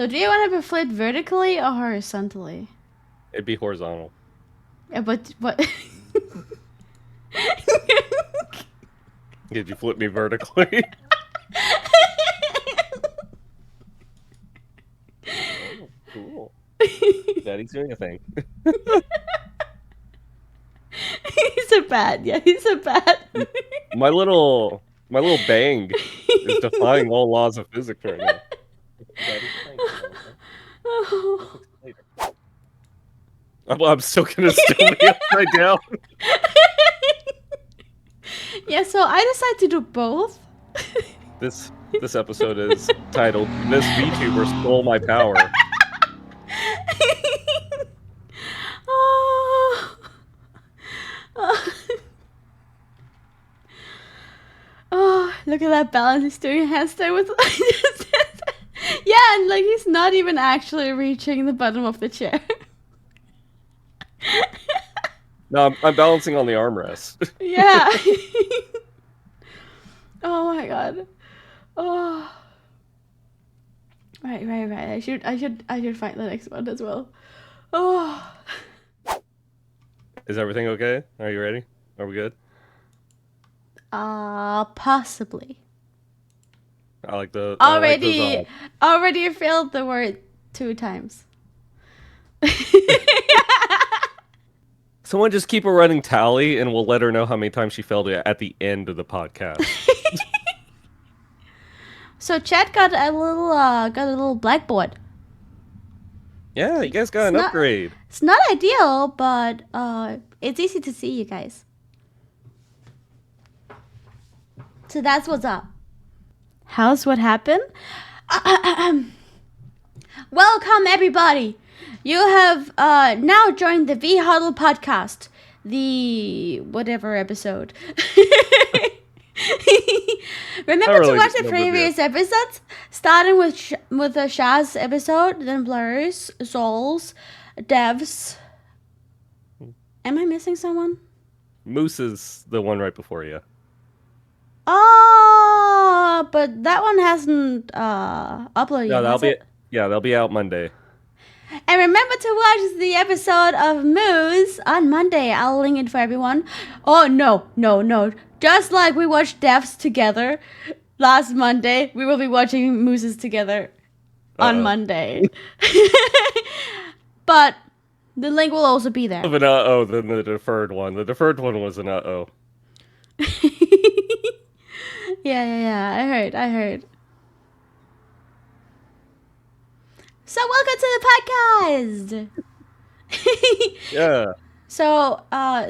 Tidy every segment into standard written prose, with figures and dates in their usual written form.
So do you want to be flipped vertically or horizontally? It'd be horizontal. Yeah, but Did you flip me vertically? Oh, cool. Daddy's doing a thing. He's a bat. Yeah, he's a bat. My little bang is defying all laws of physics right now. Daddy's playing. Oh. I'm still gonna be upside down. Yeah, so I decided to do both. This episode is titled "This VTuber Stole My Power." Oh. Oh, look at that balance. He's doing a handstand with. Yeah, and like he's not even actually reaching the bottom of the chair. No, I'm balancing on the armrest. Yeah. Oh my god. Oh. Right. I should find the next one as well. Oh. Is everything okay? Are you ready? Are we good? Possibly. I like the already failed the word 2 times. Someone just keep a running tally, and we'll let her know how many times she failed it at the end of the podcast. So Chad got a little blackboard. Yeah, you guys got an upgrade. It's not ideal, but it's easy to see you guys. So that's what's up. How's what happened? Welcome everybody. You have now joined the Vhuddle podcast, the whatever episode. Remember to watch the previous episodes, starting with the Shaz episode, then Blurs, Souls, Devs. Am I missing someone? Moose is the one right before you. Oh, but that one hasn't uploaded yet. That'll be out Monday. And remember to watch the episode of Moose on Monday. I'll link it for everyone. Oh, no. Just like we watched Devs together last Monday, we will be watching Mooses together on Monday. But the link will also be there. Of an than the deferred one. The deferred one was an Yeah. I heard. So welcome to the podcast. Yeah. So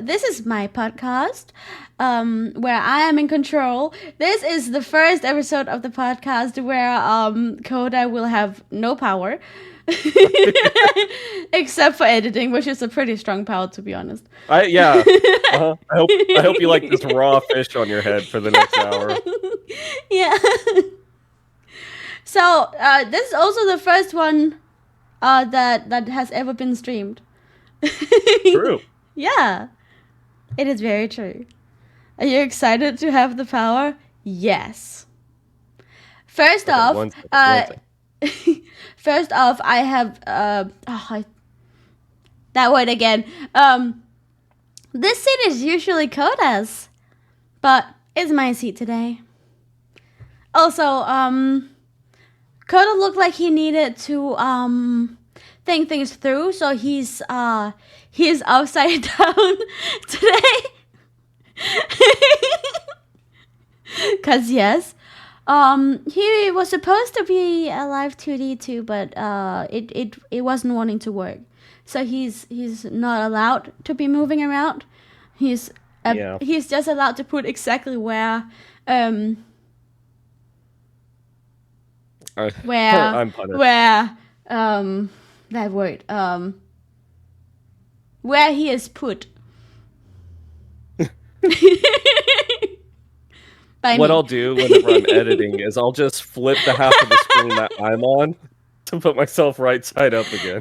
this is my podcast, where I am in control. This is the first episode of the podcast where Kota will have no power, except for editing, which is a pretty strong power, to be honest. I hope you like this raw fish on your head for the next hour. Yeah. So this is also the first one that has ever been streamed. True. Yeah, it is very true. Are you excited to have the power? Yes. First off, I have that word again. This seat is usually Kota's, but it's my seat today. Also, Kota looked like he needed to think things through, so he's upside down today. Cause yes, he was supposed to be a live 2D too, but it wasn't wanting to work. So he's not allowed to be moving around. He's just allowed to put exactly where I'm punished. That word where he is put. What I'll do whenever I'm editing is I'll just flip the half of the screen that I'm on to put myself right side up again.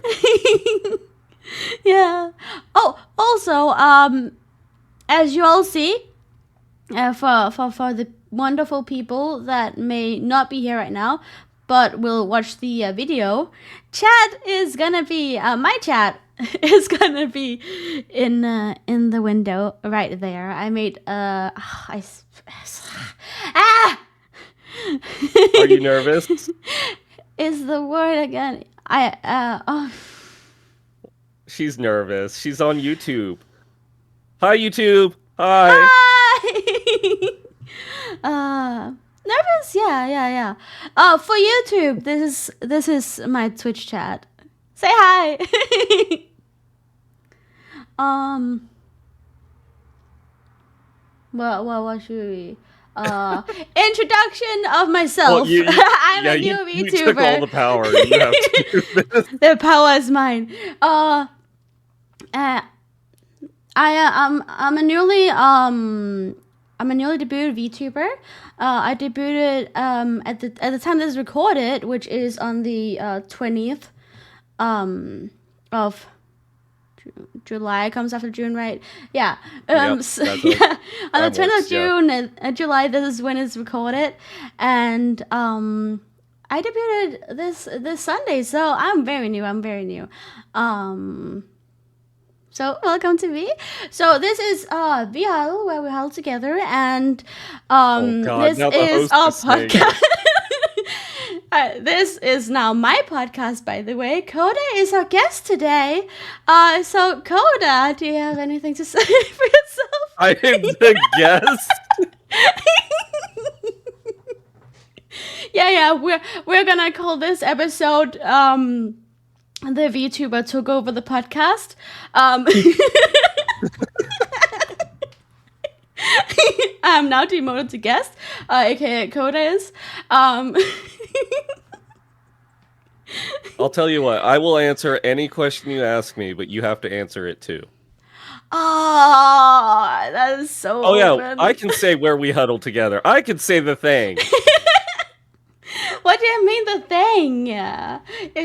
Yeah. Oh, also, as you all see, for the wonderful people that may not be here right now, but will watch the video, chat is gonna be my chat is gonna be in the window right there. I made Are you nervous? Is the word again? She's nervous. She's on YouTube. Hi, YouTube. Hi. Nervous? Yeah. For YouTube, this is my Twitch chat. Say hi. What should we? Introduction of myself. Well, I'm a new VTuber. You took all the power. You have to do this. The power is mine. I'm a newly debuted VTuber. I debuted at the time this is recorded, which is on the 20th of July. Comes after June, right? Yeah. Yep, so, yeah. On the 20th of June, July. This is when it's recorded, and I debuted this Sunday, so I'm very new. So welcome to me. So this is Vhuddle, where we huddle together, and this is our podcast. This is now my podcast, by the way. Kota is our guest today. So Kota, do you have anything to say for yourself? I am the guest. Yeah. We're gonna call this episode the VTuber took over the podcast. I'm now demoted to guest, aka Kota is. I'll tell you what, I will answer any question you ask me, but you have to answer it too. Oh, that is so open. I can say where we huddle together. I can say the thing. What do you mean the thing?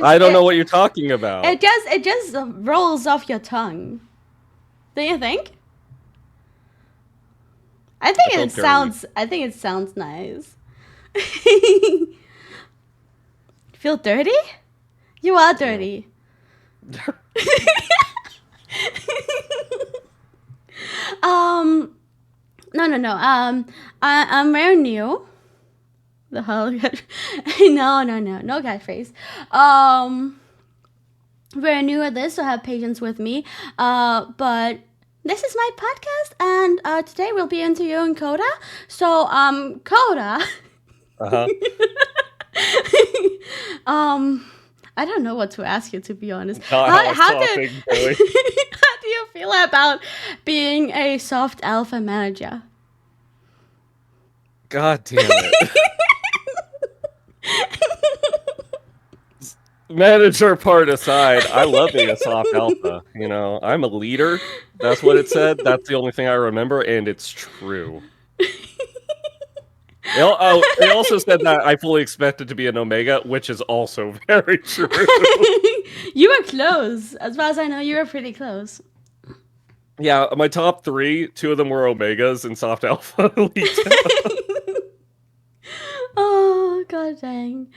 I don't know what you're talking about. It just rolls off your tongue. Do you think? I think it sounds nice. Feel dirty? You are dirty. No. I'm very new. The hell? No catchphrase. Very new at this, so have patience with me. But this is my podcast, and today we'll be interviewing Kota. So, Kota. I don't know what to ask you, to be honest. How do you feel about being a soft alpha manager? God damn it. Manager part aside, I love being a soft alpha. You know, I'm a leader. That's what it said. That's the only thing I remember, and it's true. It also said that I fully expected to be an Omega, which is also very true. You were close. As far as I know, you were pretty close. Yeah, my top 3, 2 of them were Omegas and soft alpha. Oh, god dang.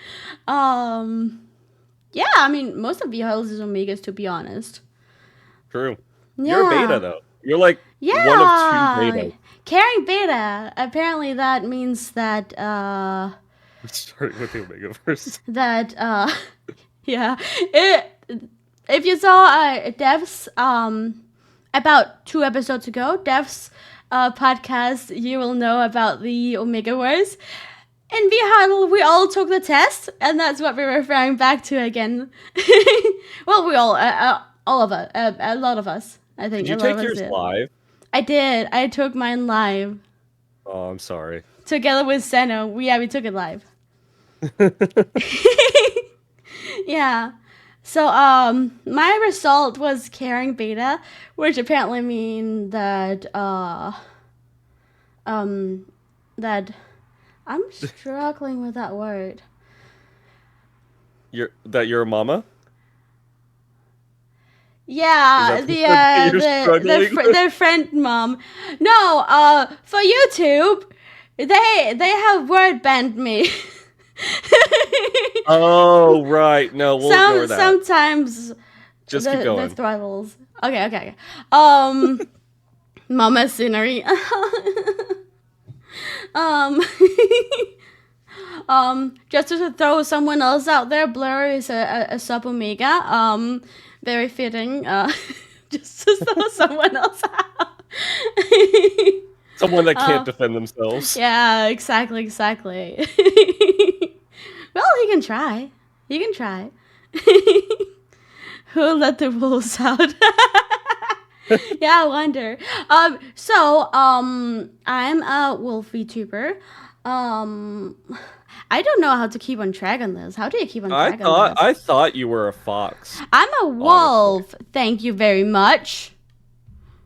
Yeah, I mean, most of Vhuddle is Omegas, to be honest. True. Yeah. You're a beta, though. You're like one of 2 betas. Carrying beta. Apparently that means that, Starting with the Omega first. That, yeah. If you saw Dev's, about 2 episodes ago, Dev's podcast, you will know about the Omega Wars. In Vhuddle, we all took the test, and that's what we're referring back to again. Well, we all of us, a lot of us, I think. Did you take yours live? I did. I took mine live. Oh, I'm sorry. Together with Sineryh, we took it live. Yeah. So, my result was carrying beta, which apparently means that, that I'm struggling with that word. You're a mama? Yeah, the friend mom. No, for YouTube, they have word banned me. Oh, right. No, we'll ignore that. Sometimes Just keep the going. throttles. Okay. Mama Sineryh. um, just to throw someone else out there, Blur is a sub omega. Very fitting. Just to throw someone else out. Someone that can't defend themselves. Yeah, exactly. Well, he can try. Who let the wolves out? Yeah, I wonder. I'm a wolf VTuber. I don't know how to keep on track on this. How do you keep on track on this? I thought you were a fox. I'm a wolf. Honestly. Thank you very much.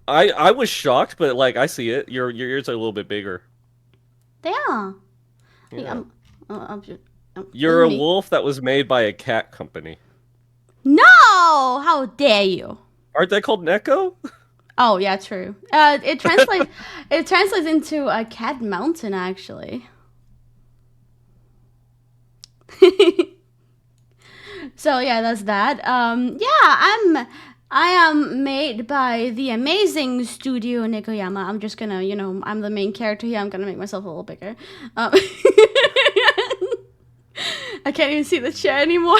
I was shocked, but like I see it. Your ears are a little bit bigger. They are. Yeah. You're a wolf that was made by a cat company. No! How dare you? Aren't they called Neko? Oh yeah, true. It translates. It translates into a cat mountain, actually. So yeah, that's that. Yeah, I am made by the amazing Studio Nikoyama. I'm just gonna, I'm the main character here. I'm gonna make myself a little bigger. I can't even see the chair anymore.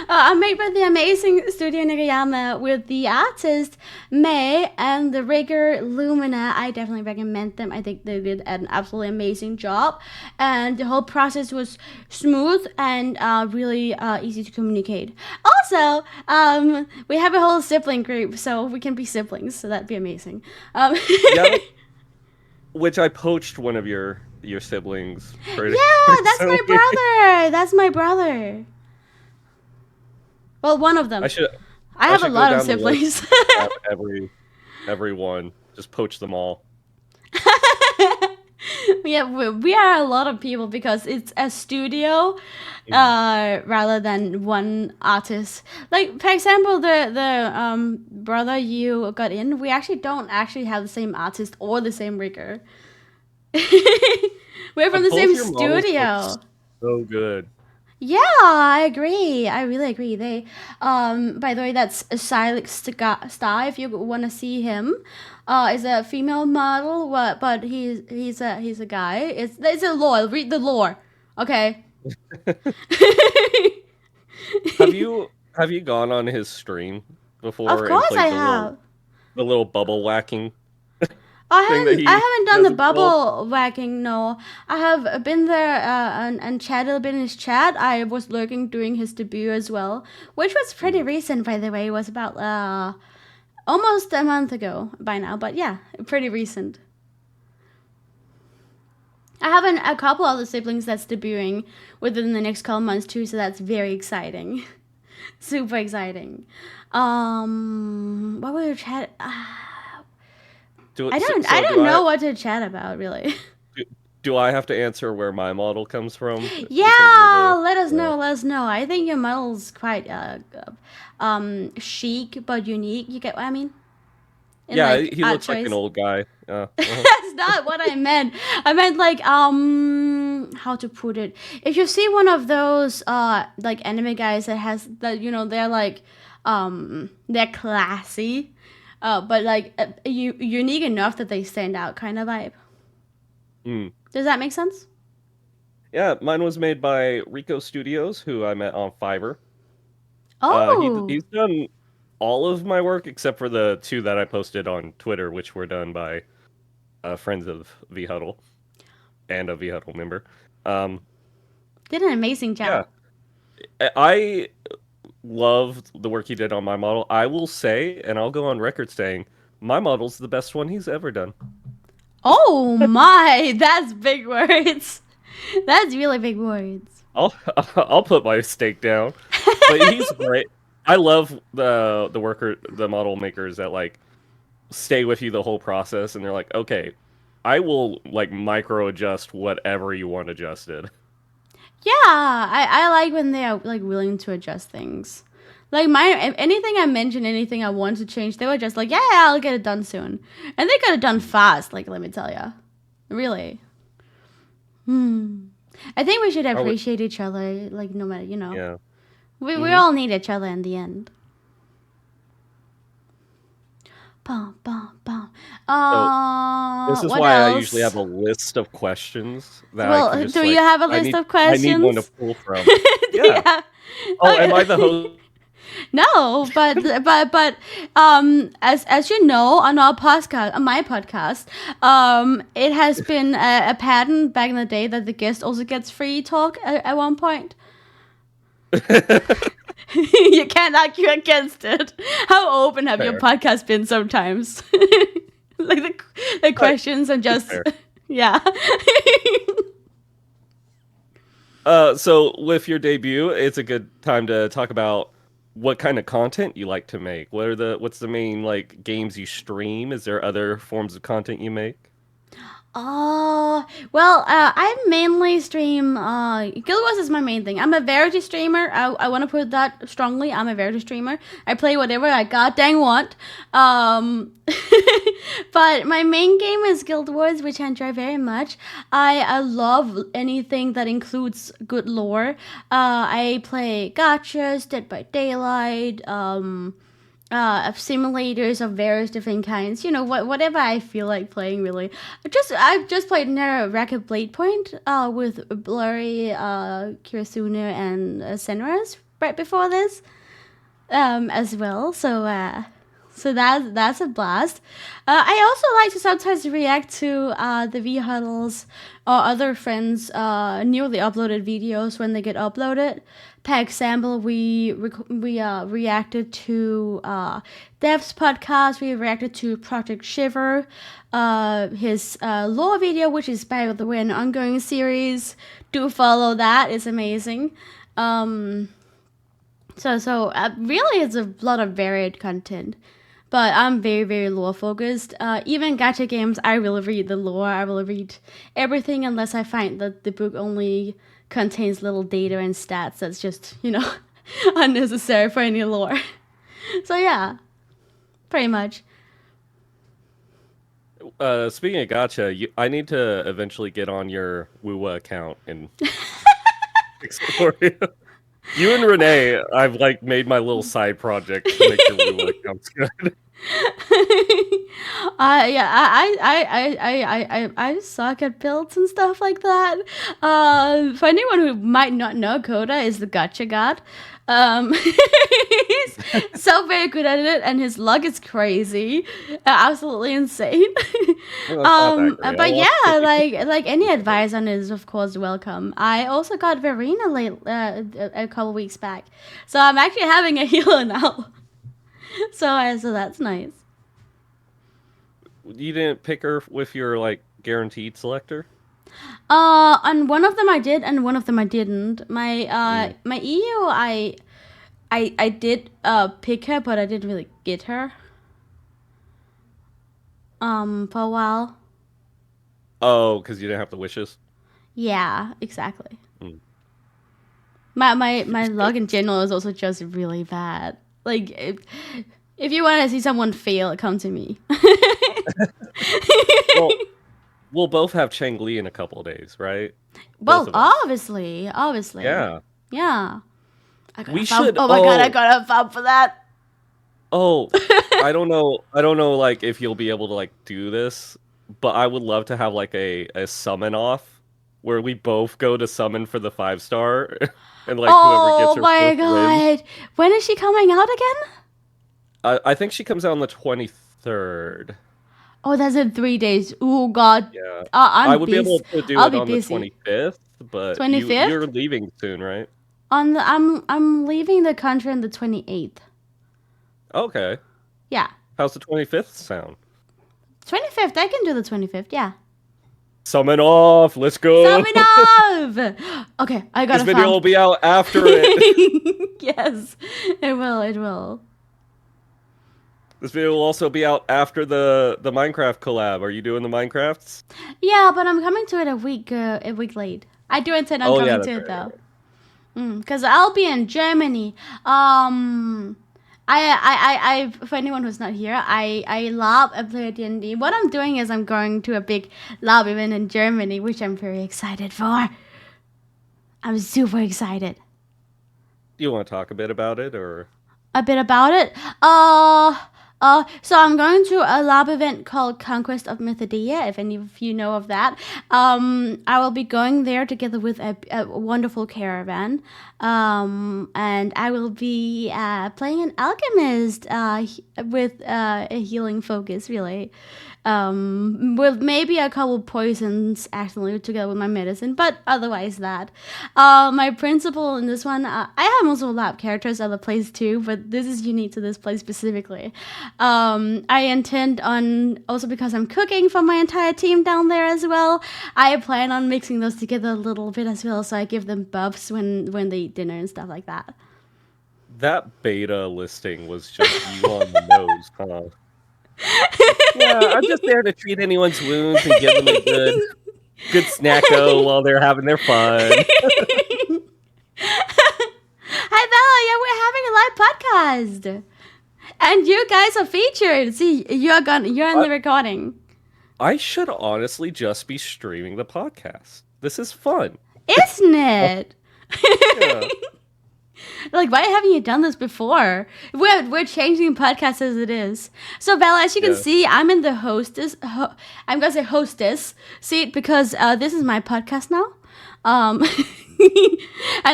I'm made by the amazing Studio Nikoyama with the artist May and the rigger Lumina. I definitely recommend them. I think they did an absolutely amazing job, and the whole process was smooth and really easy to communicate. Also, we have a whole sibling group, so we can be siblings. So that'd be amazing. Yeah, which I poached one of your siblings. That's my brother. That's my brother. Well, one of them. I have a lot of siblings. Everyone. Just poach them all. Yeah, we are a lot of people because it's a studio rather than one artist. Like, for example, the brother you got in, we actually don't have the same artist or the same rigger. We're from the same studio. So good. Yeah, I agree. I really agree. They, by the way, that's Sineryh Star. If you want to see him, is a female model. But he's a guy. It's a lore. Read the lore, okay? Have you gone on his stream before? Of course, I have. The little bubble whacking. I haven't done the bubble whacking, no. I have been there and chatted a bit in his chat. I was lurking during his debut as well, which was pretty recent, by the way. It was about almost a month ago by now, but yeah, pretty recent. I have a couple other siblings that's debuting within the next couple months too, so that's very exciting. Super exciting. What were we chatting? I don't know what to chat about, really. Do I have to answer where my model comes from? Yeah, let us know. I think your model's quite chic but unique. You get what I mean? Yeah, he looks like an old guy. That's not what I meant. I meant like how to put it. If you see one of those like anime guys that has that, they're like they're classy. But like unique enough that they stand out, kind of vibe. Does that make sense? Yeah, mine was made by Rico Studios, who I met on Fiverr. Oh, he's done all of my work except for the 2 that I posted on Twitter, which were done by friends of Vhuddle and a Vhuddle member. Did an amazing job. Yeah, I loved the work he did on my model. I will say, and I'll go on record saying, my model's the best one he's ever done. Oh my, that's big words. That's really big words. I'll put my stake down. But he's great. I love the model makers that like stay with you the whole process, and they're like, okay, I will like micro adjust whatever you want adjusted. Yeah, I like when they are like willing to adjust things. Like anything I mentioned, anything I want to change, they were just like, yeah, I'll get it done soon, and they got it done fast. Like, let me tell you, really. I think we should I would, appreciate each other, like no matter, yeah. we Hmm. all need each other in the end. Bum, bum, bum. So this is What why I usually have else? a list of questions that I can Well, just do you like. have a I list need of I need one to questions? pull from. Do you Yeah. have? Oh, am I the Okay. host? No, but as you know, on our podcast, on my podcast, it has been a pattern back in the day that the guest also gets free talk at one point. You can't argue against it. How open have your Fair. podcast been sometimes? Like the Like, questions and it's just fair. yeah. So with your debut, it's a good time to talk about what kind of content you like to make. What's the main like games you stream? Is there other forms of content you make? Oh, well, I mainly stream, Guild Wars is my main thing. I'm a variety streamer. I want to put that strongly. I'm a variety streamer. I play whatever I goddamn want. Um, but my main game is Guild Wars, which I enjoy very much. I love anything that includes good lore. I play gachas, Dead by Daylight, of simulators of various different kinds. Whatever I feel like playing. Really, I've just played Nero Racket Blade Point with Blurry, Kirasuna, and Sineryh right before this as well. So that's a blast. I also like to sometimes react to the Vhuddles or other friends' newly uploaded videos when they get uploaded. For example, we reacted to Dev's podcast. We reacted to Project Shiver, his lore video, which is by the way an ongoing series. Do follow that; it's amazing. So really, it's a lot of varied content. But I'm very, very lore focused. Even gacha games, I will read the lore. I will read everything unless I find that the book only contains little data and stats that's just, unnecessary for any lore. So yeah, pretty much. Speaking of gacha, I need to eventually get on your Wuwa account and explore you. You and Renee, I've like made my little side project to make your Wuwa accounts good. Yeah, I suck at builds and stuff like that. For anyone who might not know, Kota is the gotcha god. He's so very good at it, and his luck is crazy, absolutely insane. Well, that's not that great. But yeah, like any advice on it is of course welcome. I also got Verena a couple weeks back, so I'm actually having a healer now. So that's nice. You didn't pick her with your like guaranteed selector? On one of them I did, and one of them I didn't. My EU, I did pick her, but I didn't really get her. For a while. Oh, because you didn't have the wishes. Yeah, exactly. Mm. My luck in general is also just really bad. Like if you want to see someone fail, come to me. Well, we'll both have Chang Li in a couple of days, right? Both Well, of us. obviously. Yeah. Yeah. I got We a farm. should. Oh my god, I got a farm for that. Oh, I don't know. I don't know, like if you'll be able to like do this, but I would love to have like a summon off where we both go to summon for the 5-star, and like whoever Oh gets her my first wins. god. When is she coming out again? I think she comes out on the 23rd. Oh, that's in 3 days. Oh god. Yeah, I I'm would be able busy. to do I'll it be on the busy. 25th, but 25th? you're leaving soon, right? I'm leaving the country on the 28th. Okay. Yeah. How's the 25th sound? 25th. I can do the 25th. Yeah. Summon off. Let's go. Summon off. Okay, I got This a video farm. will be out after it. Yes, it will. It will. This video will also be out after the Minecraft collab. Are you doing the Minecrafts? Yeah, but I'm coming to it a week late. I do intend on Oh yeah, coming that's to it right. though. Because I'll be in Germany. for anyone who's not here, I love and play D&D. What I'm doing is I'm going to a big lab event in Germany, which I'm very excited for. I'm super excited. Do you want to talk a bit about it, or? A bit about it. So I'm going to a lab event called Conquest of Mythodia, if any of you know of that. I will be going there together with a wonderful caravan. And I will be playing an alchemist with a healing focus, really. With maybe a couple poisons accidentally together with my medicine, but otherwise that. My principal in this one, I have multiple lab characters other plays too, but this is unique to this play specifically. I intend on, also because I'm cooking for my entire team down there as well, I plan on mixing those together a little bit as well, so I give them buffs when they eat dinner and stuff like that. That beta listing was just you on the nose, huh? Yeah, I'm just there to treat anyone's wounds and give them a good snacko while they're having their fun. Hi Bella, yeah, we're having a live podcast. And you guys are featured. See, you're in the recording. I should honestly just be streaming the podcast. This is fun. Isn't it? Yeah. Like, why haven't you done this before? We're changing podcasts as it is. So, Bella, as you can see, I'm in the hostess. I'm gonna say hostess seat because this is my podcast now. And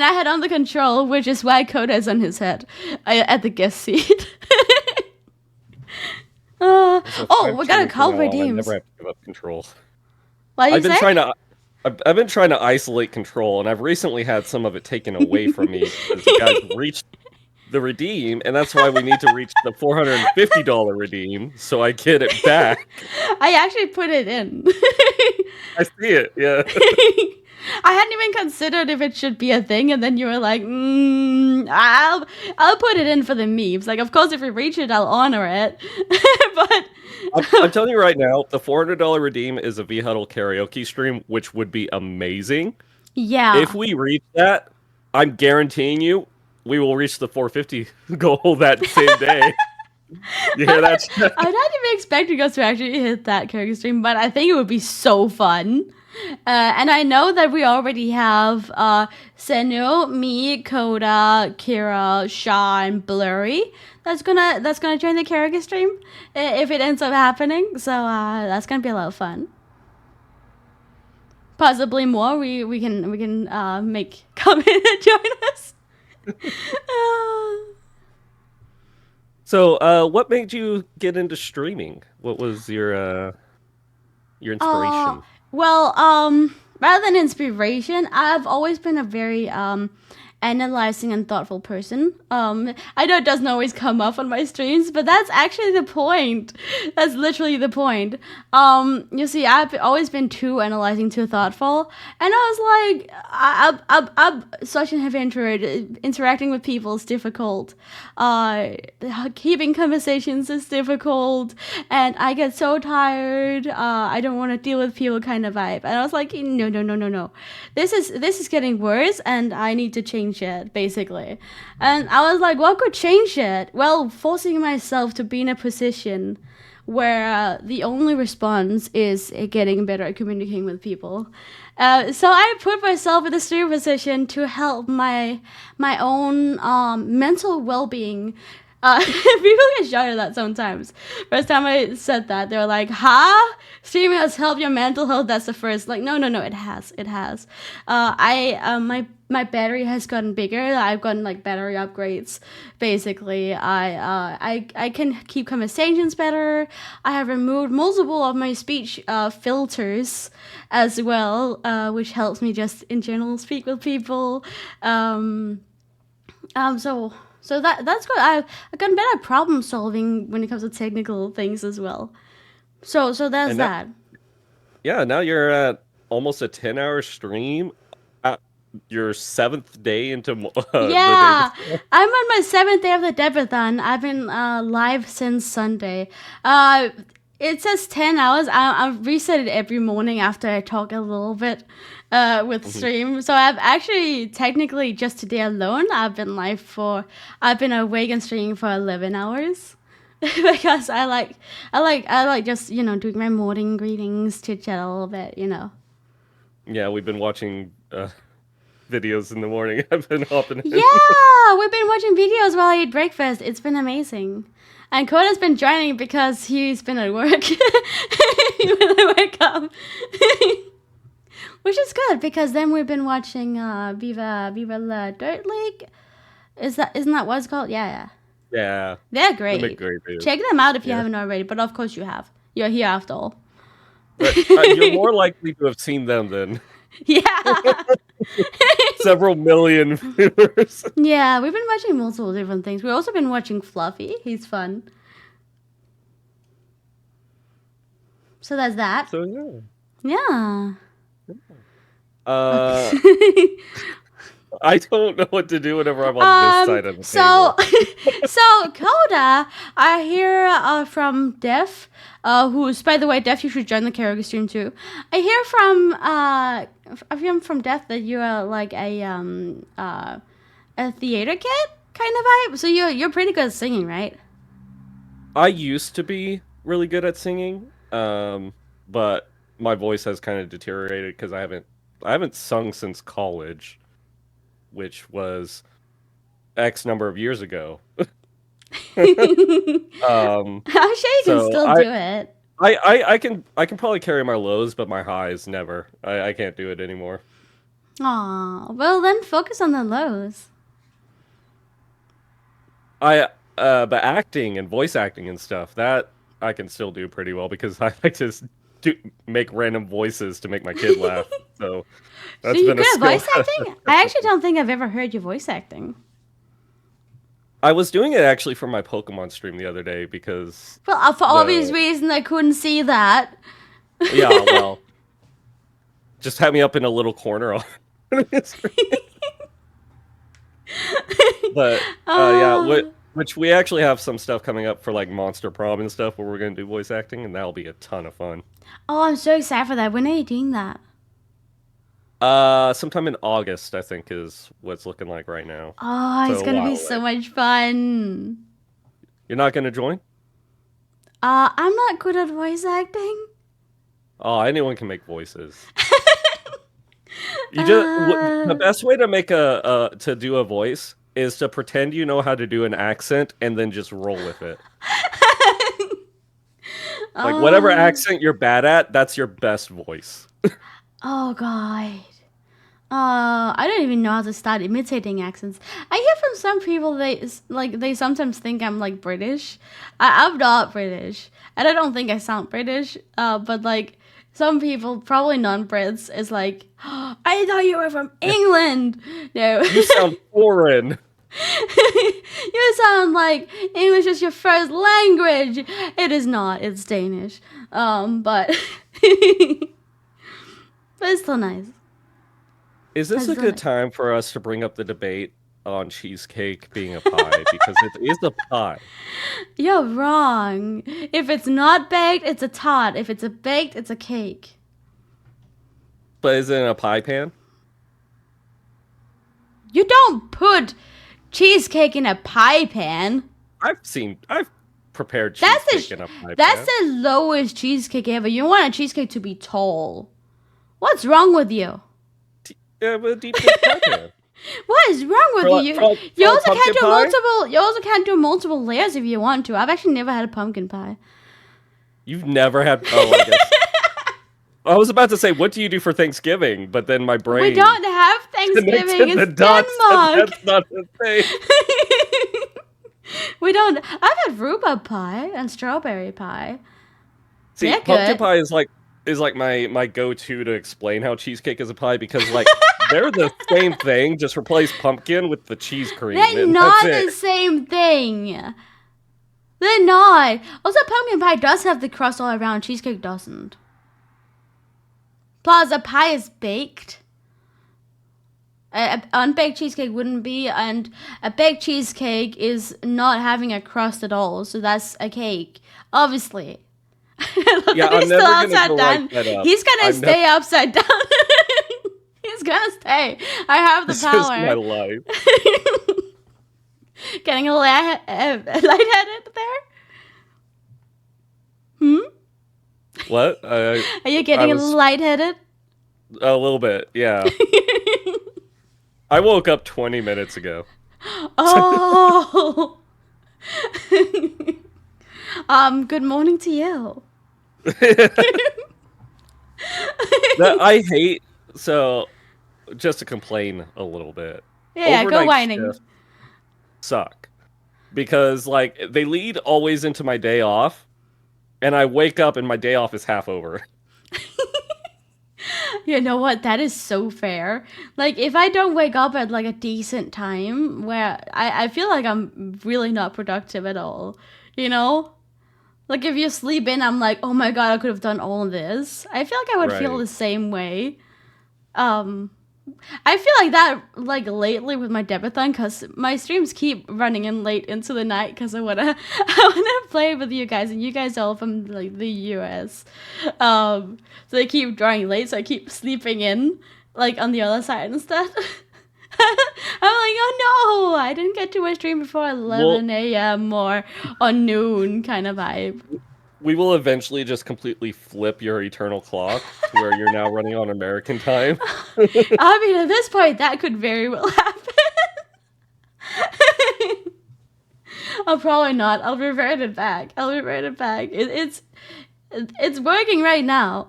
I had on the control, which is why Kota is on his head at the guest seat. We got a call redeemed. I never have to give up control. What I've been trying to isolate control, and I've recently had some of it taken away from me because you guys reached the redeem, and that's why we need to reach the $450 redeem so I get it back. I actually put it in. I see it, yeah. I hadn't even considered if it should be a thing, and then you were like, I'll put it in for the memes. Like, of course, if we reach it, I'll honor it. But I'm telling you right now, the $400 redeem is a Vhuddle karaoke stream, which would be amazing. Yeah. If we reach that, I'm guaranteeing you, we will reach the 450 goal that same day. Yeah, that's. I'm not even expecting us to actually hit that karaoke stream, but I think it would be so fun. And I know that we already have Sineryh, me, Kota, Kira, Shaw, and Blurry. That's gonna join the karaoke stream if it ends up happening. So that's gonna be a lot of fun. Possibly more. We can make come in and join us. So, what made you get into streaming? What was your inspiration? Well, rather than inspiration, I've always been a very analyzing and thoughtful person. I know it doesn't always come up on my streams, but that's actually the point. That's literally the point. You see, I've always been too analyzing, too thoughtful, and I was like, I'm such an heavy introvert. Interacting with people is difficult. Keeping conversations is difficult, and I get so tired. I don't want to deal with people kind of vibe. And I was like, no. This is getting worse, and I need to change it, basically. And I was like, what could change it? Well, forcing myself to be in a position where the only response is getting better at communicating with people. So I put myself in a stream position to help my own mental well-being. People get shocked at that sometimes. First time I said that, they were like, huh? Streaming has helped your mental health? That's the first. Like, no, it has. My battery has gotten bigger. I've gotten like battery upgrades. Basically, I can keep conversations better. I have removed multiple of my speech filters as well, which helps me just in general speak with people. So that's good. I've gotten better at problem solving when it comes to technical things as well. So that's that. Yeah, now you're at almost a 10-hour stream. Your 7th day into yeah, I'm on my 7th day of the debathon. I've been live since Sunday. it says 10 hours. I reset it every morning after I talk a little bit with stream. So I've actually, technically, just today alone, I've been awake and streaming for 11 hours. Because I like just, doing my morning greetings, chit chat a little bit, Yeah, we've been watching videos in the morning. I've been hopping in. Yeah, we've been watching videos while I eat breakfast. It's been amazing. And Kota's been joining because he's been at work when I wake up. Which is good because then we've been watching Viva La Dirt League. Isn't that what it's called? Yeah. Yeah. They're great. They make great videos. Check them out if you haven't already, but of course you have. You're here after all. But, you're more likely to have seen them than several million viewers. Yeah, we've been watching multiple different things. We've also been watching Fluffy. He's fun. So that's that. So yeah. Yeah. I don't know what to do whenever I'm on this side of the table. So Kota, I hear from Def, who's, by the way, Def, you should join the karaoke stream too. I hear from Def that you are like a theater kid kind of vibe. So you're pretty good at singing, right? I used to be really good at singing, but my voice has kind of deteriorated because I haven't sung since college, which was X number of years ago. I'm sure you can still do it. I can probably carry my lows, but my highs never. I can't do it anymore. Aw, well then focus on the lows. But acting and voice acting and stuff, that I can still do pretty well because I like to make random voices to make my kid laugh. So that's been a skill. Voice acting? I actually don't think I've ever heard you voice acting. I was doing it actually for my Pokemon stream the other day because... Well, for obvious reasons, I couldn't see that. Yeah, well... just have me up in a little corner on the screen. But, yeah, which we actually have some stuff coming up for, like, Monster Prom and stuff where we're going to do voice acting, and that'll be a ton of fun. Oh, I'm so excited for that. When are you doing that? Sometime in August, I think, is what it's looking like right now. Oh, it's gonna be so much fun. You're not gonna join? I'm not good at voice acting. Oh, anyone can make voices. The best way to make to do a voice is to pretend you know how to do an accent and then just roll with it. Like whatever accent you're bad at, that's your best voice. Oh God. I don't even know how to start imitating accents. I hear from some people they sometimes think I'm like British. I'm not British, and I don't think I sound British. But like some people, probably non-Brits, is like, oh, I thought you were from England. No, you sound foreign. You sound like English is your first language. It is not. It's Danish. But but it's still nice. Is this a good time for us to bring up the debate on cheesecake being a pie? Because it is a pie. You're wrong. If it's not baked, it's a tart. If it's baked, it's a cake. But is it in a pie pan? You don't put cheesecake in a pie pan. I've prepared cheesecake in a pie pan. That's the lowest cheesecake ever. You want a cheesecake to be tall. What's wrong with you? Yeah, but deep pie pan. What is wrong with you? You also can't do multiple layers if you want to. I've actually never had a pumpkin pie. You've never had? Oh, I guess. I was about to say, what do you do for Thanksgiving? But then my brain. We don't have Thanksgiving. It's Denmark. That's not a thing. We don't. I've had rhubarb pie and strawberry pie. See, pumpkin pie is like my go-to to explain how cheesecake is a pie because like they're the same thing. Just replace pumpkin with the cheese cream. They're not the same thing. They're not. Also, pumpkin pie does have the crust all around. Cheesecake doesn't. Plus, a pie is baked. Unbaked cheesecake wouldn't be, and a baked cheesecake is not having a crust at all. So that's a cake, obviously. Look, Yeah, he's I'm still never gonna upside go down. like that up. He's gonna I'm stay upside down. He's gonna stay. I have the This is my power. life. Getting a lightheaded there? Hmm? What? Are you I getting a was lightheaded? a little bit. Yeah. I woke up 20 minutes ago. Oh. Good morning to you. That I hate. So, just to complain a little bit, Yeah, go overnight whining. shifts suck because like they lead always into my day off, and I wake up and my day off is half over. You know what? That is so fair. Like, if I don't wake up at like a decent time, where I feel like I'm really not productive at all. You know? Like, if you sleep in, I'm like, oh my god, I could have done all of this. I feel like I would feel Right. the same way. Um, I feel like that, like, lately with my debathon, because my streams keep running in late into the night because I wanna, I wanna play with you guys, and you guys are all from, like, the US. So they keep drawing late, so I keep sleeping in, like, on the other side instead. I'm like, oh no, I didn't get to my stream before Well, 11 a.m. or noon kind of vibe. we will eventually just completely flip your eternal clock to where you're now running on American time. I mean, at this point, that could very well happen. I'll probably not. I'll revert it back. It's working right now.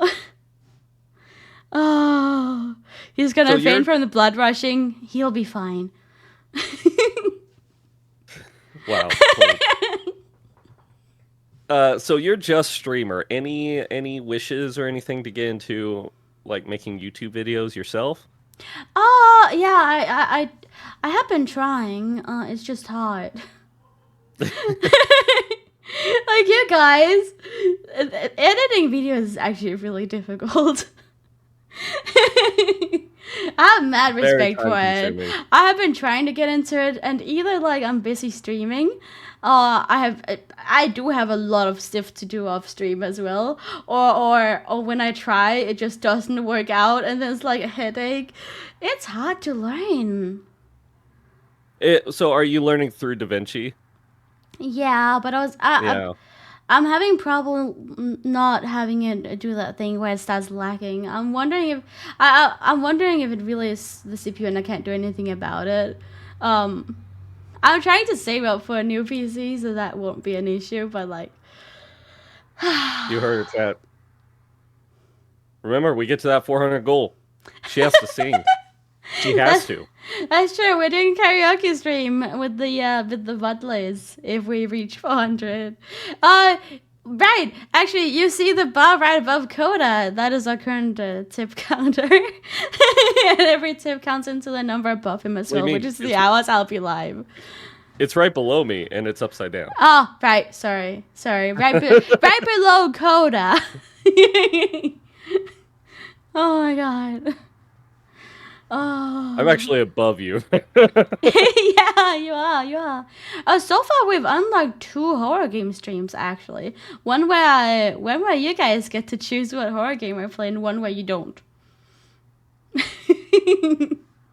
Oh, he's gonna So faint from the blood rushing. He'll be fine. Wow. So you're just streamer. Any wishes or anything to get into like making YouTube videos yourself? Yeah, I have been trying. It's just hard. Like, you guys, editing videos is actually really difficult. I have mad Very respect for it. time-consuming. I have been trying to get into it, and either like I'm busy streaming, I do have a lot of stuff to do off stream as well, or when I try, it just doesn't work out, and then it's like a headache. It's hard to learn. So are you learning through DaVinci? Yeah, but Yeah. I'm having problem not having it do that thing where it starts lagging. I'm wondering if I'm wondering if it really is the CPU and I can't do anything about it. I'm trying to save up for a new PC so that won't be an issue. But like, You heard her chat. Remember, we get to that 400 goal. She has to sing. She has to. That's true. We're doing karaoke stream with the Vhuddlers if we reach 400. Right. Actually, you see the bar right above Kota. That is our current tip counter. And every tip counts into the number above him as What do you well, mean? which is the hours I'll be live. It's right below me, and it's upside down. Oh, right. Sorry. Right, right below Kota. Oh my god. Oh. I'm actually above you. Yeah, you are. So far we've unlocked 2 horror game streams actually. One where you guys get to choose what horror game I play, and one where you don't.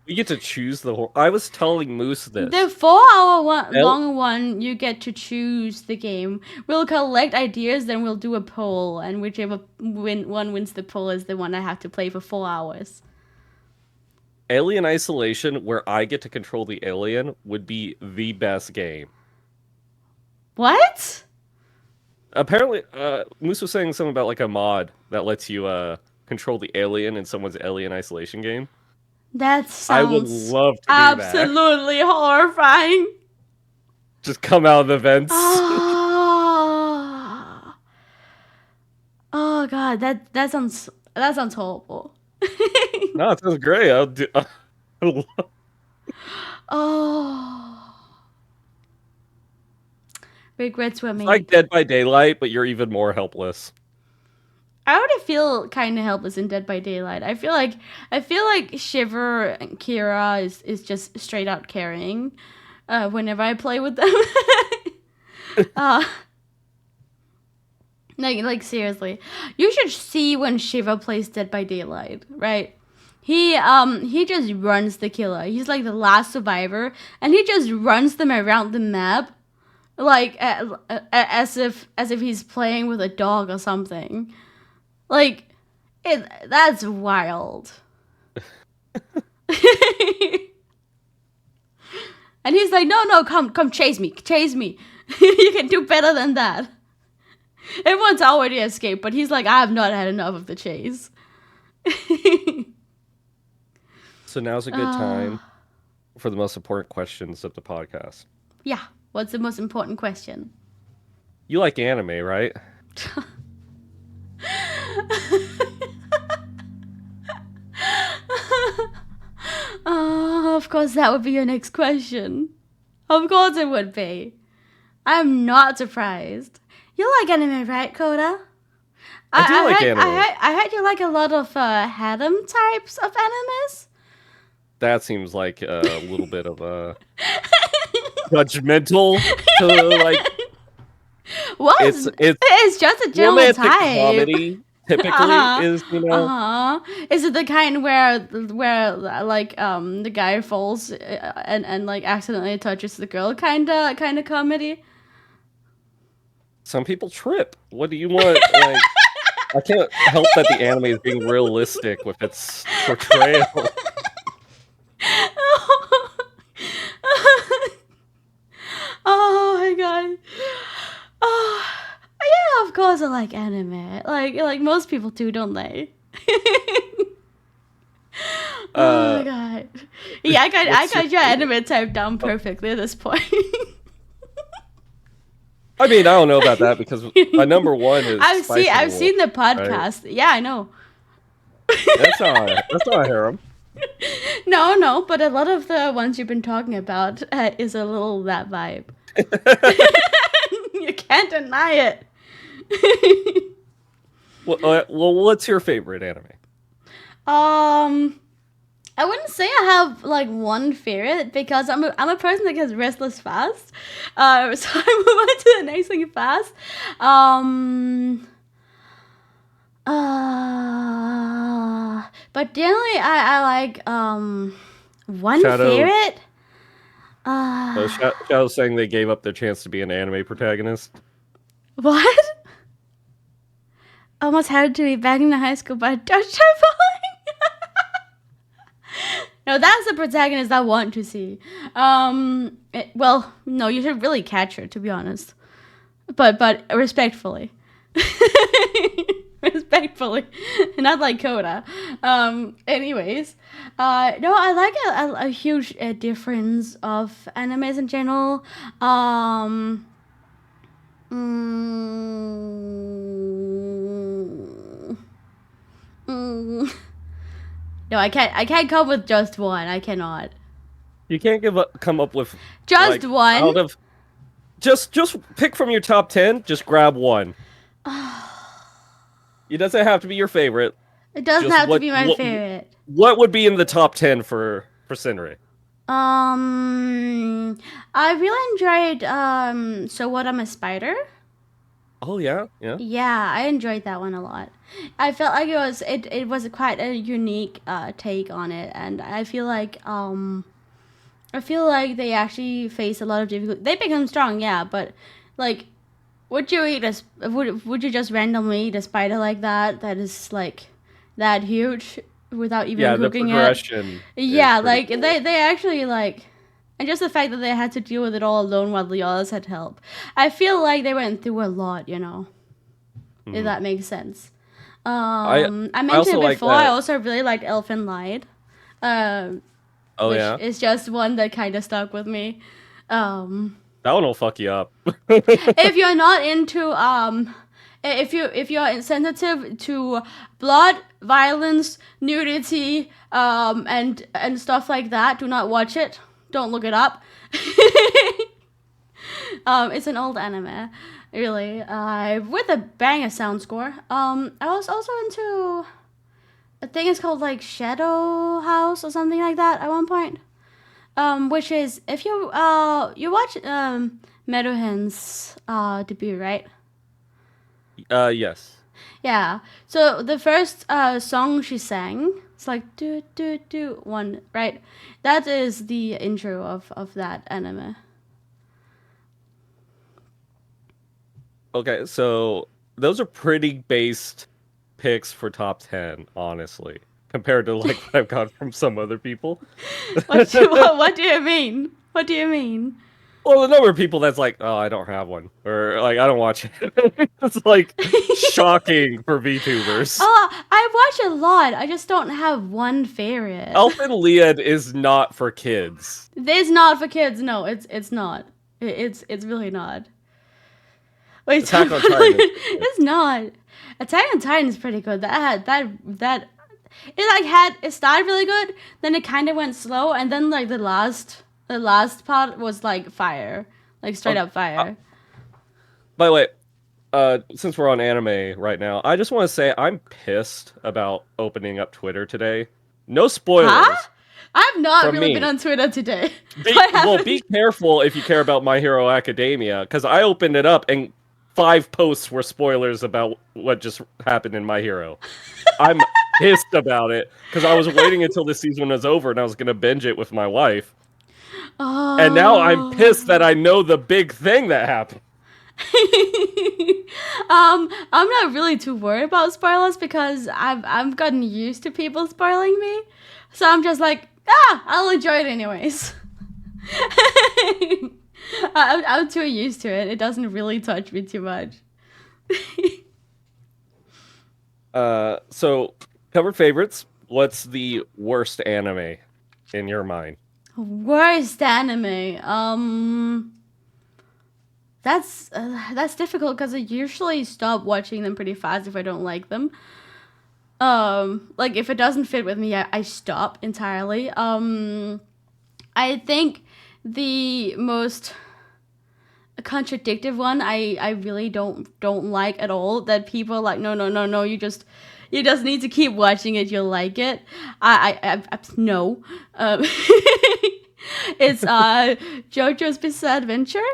We get to choose the. I was telling Moose this. The 4-hour one, El- long one, you get to choose the game. We'll collect ideas, then we'll do a poll, and whichever one wins the poll is the one I have to play for 4 hours. Alien Isolation, where I get to control the alien, would be the best game. What? Apparently, Moose was saying something about like a mod that lets you control the alien in someone's Alien Isolation game. That I would sounds love to do that. absolutely horrifying. Just come out of the vents. Oh, oh god, that sounds horrible. No, it sounds great. I'll do. Oh, regrets were It's made. like Dead by Daylight, but you're even more helpless. I already feel kind of helpless in Dead by Daylight. I feel like Shiver and Kira is just straight out carrying whenever I play with them. Like seriously, you should see when Shiva plays Dead by Daylight, right? He just runs the killer. He's like the last survivor, and he just runs them around the map, like as if he's playing with a dog or something. Like, that's wild. And he's like, no, come, chase me. You can do better than that. Everyone's already escaped, but he's like, I have not had enough of the chase. So now's a good time for the most important questions of the podcast. Yeah, what's the most important question? You like anime, right? Of course that would be your next question. Of course it would be. I'm not surprised. You like anime, right, Kota? I do like anime. I heard you like a lot of harem types of animes. That seems like a little bit of a judgmental to like. What? It's just a general romantic type. comedy typically is, you know. Is it the kind where like the guy falls and like accidentally touches the girl kind of comedy? Some people trip. What do you want? Like, I can't help that the anime is being realistic with its portrayal. Oh my god. Oh, yeah, of course I like anime. Like most people do, don't they? Oh my god. Yeah, I got your anime type down perfectly at this point. I mean, I don't know about that because my number one is. I've seen the podcast. Right? Yeah, I know. That's not a harem. No, but a lot of the ones you've been talking about is a little that vibe. You can't deny it. Well, what's your favorite anime? I wouldn't say I have like one favorite because I'm a person that gets restless fast. So I move on to the next thing fast. But generally I like one favorite. Shadow's saying they gave up their chance to be an anime protagonist. What? Almost had to be back in the high school, but I don't try. No, that's the protagonist I want to see. Well, no, you should really catch her, to be honest. But respectfully. Respectfully. Not like Kota. Anyways. No, I like a huge difference of animes in general. No, I can't come with just one. I cannot. You can't come up with just one. Out of just pick from your top 10. Just grab one. It doesn't have to be your favorite. It doesn't have to be my favorite. What would be in the top 10 for Sineryh? I really enjoyed So What, I'm a Spider. Oh yeah. Yeah, I enjoyed that one a lot. I felt like it was quite a unique take on it, and I feel like they actually face a lot of difficulty. They become strong, yeah, but like, would you just randomly eat a spider like that? That is like that huge without even cooking it. Yeah, like cool. they actually like. And just the fact that they had to deal with it all alone while the others had help. I feel like they went through a lot, you know. Mm-hmm. If that makes sense. I mentioned it before, I also really liked Elfen Lied. Which is just one that kind of stuck with me. That one will fuck you up. If you're not into... If you're insensitive to blood, violence, nudity, and stuff like that, do not watch it. Don't look it up. It's an old anime, really, with a banger sound score. I was also into a thing it's called like Shadow House or something like that at one point. Which is if you watch Meadowhen's debut, right? Yes. Yeah. So the first song she sang, it's like do do do one, right? That is the intro of that anime. Okay, so those are pretty based picks for top 10, honestly, compared to like what I've got from some other people. What do you mean? What do you mean? Well, the number of people that's like, oh, I don't have one, or like, I don't watch it. It's like shocking for VTubers. Oh, I watch a lot. I just don't have one favorite. Elfen Lied is not for kids. It's not for kids. No, it's not. It's really not. Wait, Attack on Titan is for kids. it's not. Attack on Titan is pretty good. That it like had it started really good, then it kind of went slow, and then like the last part was like fire, like straight up fire. By the way, since we're on anime right now, I just want to say I'm pissed about opening up Twitter today. No spoilers. Huh? I've not from really me. been on Twitter today. Be careful if you care about My Hero Academia, because I opened it up and 5 posts were spoilers about what just happened in My Hero. I'm pissed about it because I was waiting until the season was over and I was gonna binge it with my wife. Oh. And now I'm pissed that I know the big thing that happened. I'm not really too worried about spoilers because I've gotten used to people spoiling me, so I'm just like, I'll enjoy it anyways. I'm too used to it. It doesn't really touch me too much. So cover favorites. What's the worst anime in your mind? Worst anime. That's difficult because I usually stop watching them pretty fast if I don't like them. Like if it doesn't fit with me, I stop entirely. I think the most contradictive one I really don't like at all, that people are like, no, you just need to keep watching it, you'll like it. I no. It's JoJo's Bizarre Adventure.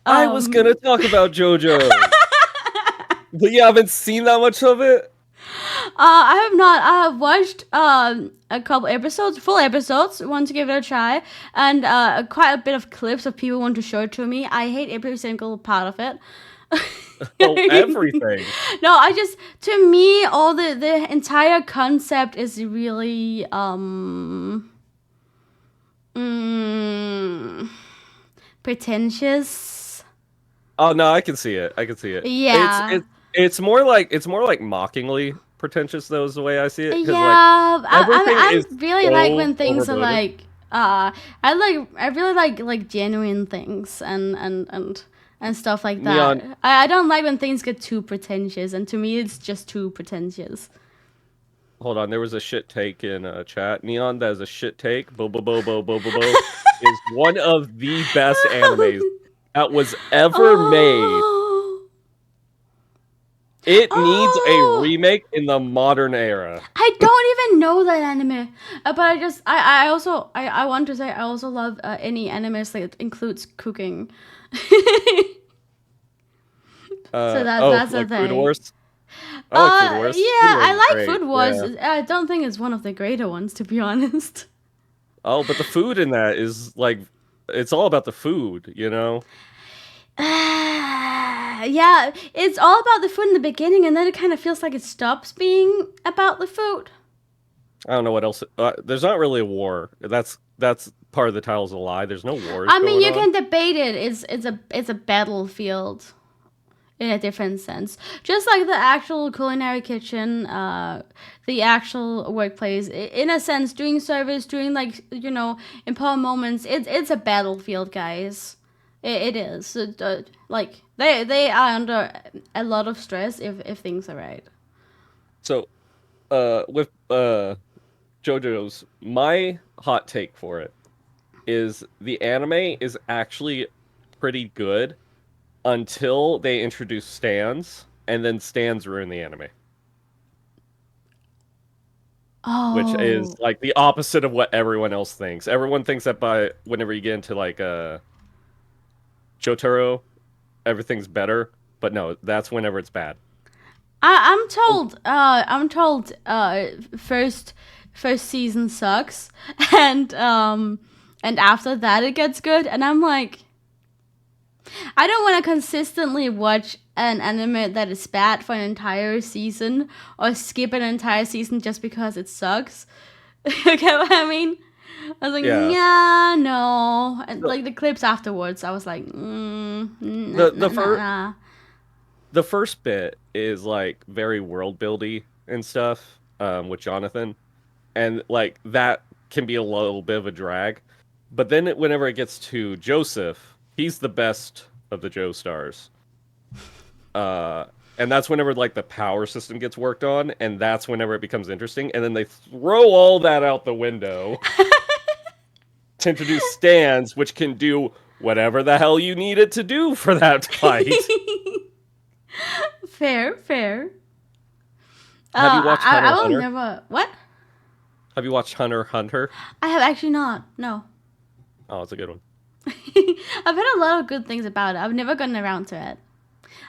I was gonna talk about JoJo. But you haven't seen that much of it? I have not. I have watched a couple episodes, full episodes, want to give it a try, and quite a bit of clips of people want to show it to me. I hate every single part of it. Oh, everything. No, to me, all the entire concept is really pretentious. Oh no, I can see it. Yeah. It's more like mockingly pretentious, though, is the way I see it. Yeah, like, I really so like when things are overloaded. like I really like genuine things and stuff like that. Neon. I don't like when things get too pretentious, and to me it's just too pretentious. Hold on, there was a shit take in chat. Neon, that is a shit take. Bo bo bo bo bo bo bo is one of the best animes that was ever made. Oh. It needs a remake in the modern era. I don't even know that anime, but I also I want to say I also love any animes that includes cooking. So that's like the thing. Food Wars. I like Food Wars. Yeah, I like Food Wars. Yeah. I don't think it's one of the greater ones, to be honest. Oh, but the food in that is like, it's all about the food, you know? Yeah, it's all about the food in the beginning, and then it kind of feels like it stops being about the food. I don't know what else. There's not really a war. That's part of the title's a lie. There's no wars. I mean, you going can debate it. It's a battlefield in a different sense. Just like the actual culinary kitchen, the actual workplace, in a sense, doing service, doing like, important moments, it's a battlefield, guys. It is. Like, they are under a lot of stress if things are right. So, with JoJo's, my hot take for it is the anime is actually pretty good until they introduce stands, and then stands ruin the anime. Oh. Which is like the opposite of what everyone else thinks. Everyone thinks that whenever you get into like Jotaro, everything's better. But no, that's whenever it's bad. I'm told. First season sucks, and after that it gets good. And I'm like, I don't want to consistently watch an anime that is bad for an entire season, or skip an entire season just because it sucks. You get what I mean? I was like, yeah, no. And like the clips afterwards, I was like, the first bit is like very world buildy and stuff with Jonathan, and like that can be a little bit of a drag. But then whenever it gets to Joseph, he's the best of the Joestars. And that's whenever like the power system gets worked on, and that's whenever it becomes interesting. And then they throw all that out the window to introduce stands, which can do whatever the hell you need it to do for that fight. Fair. Have you watched Hunter I will Hunter? never. What? Have you watched Hunter Hunter? I have actually not. No. Oh, it's a good one. I've heard a lot of good things about it. I've never gotten around to it.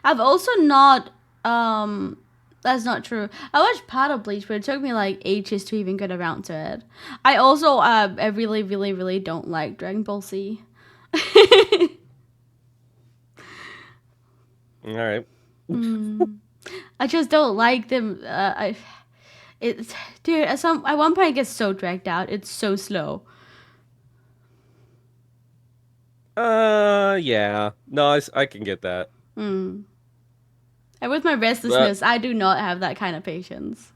I've also not. That's not true. I watched part of Bleach, but it took me like ages to even get around to it. I also, I really, really, really don't like Dragon Ball Z. All right. I just don't like them. Dude, at one point it gets so dragged out. It's so slow. Yeah. No, I can get that. And with my restlessness, I do not have that kind of patience.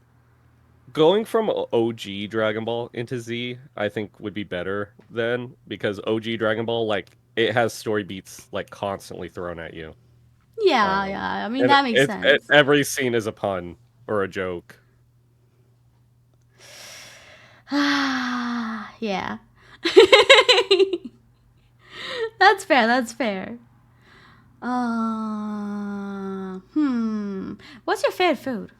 Going from OG Dragon Ball into Z, I think would be better then, because OG Dragon Ball, like, it has story beats like constantly thrown at you. Yeah. I mean, that makes sense. Every scene is a pun or a joke. Yeah. That's fair. What's your favorite food?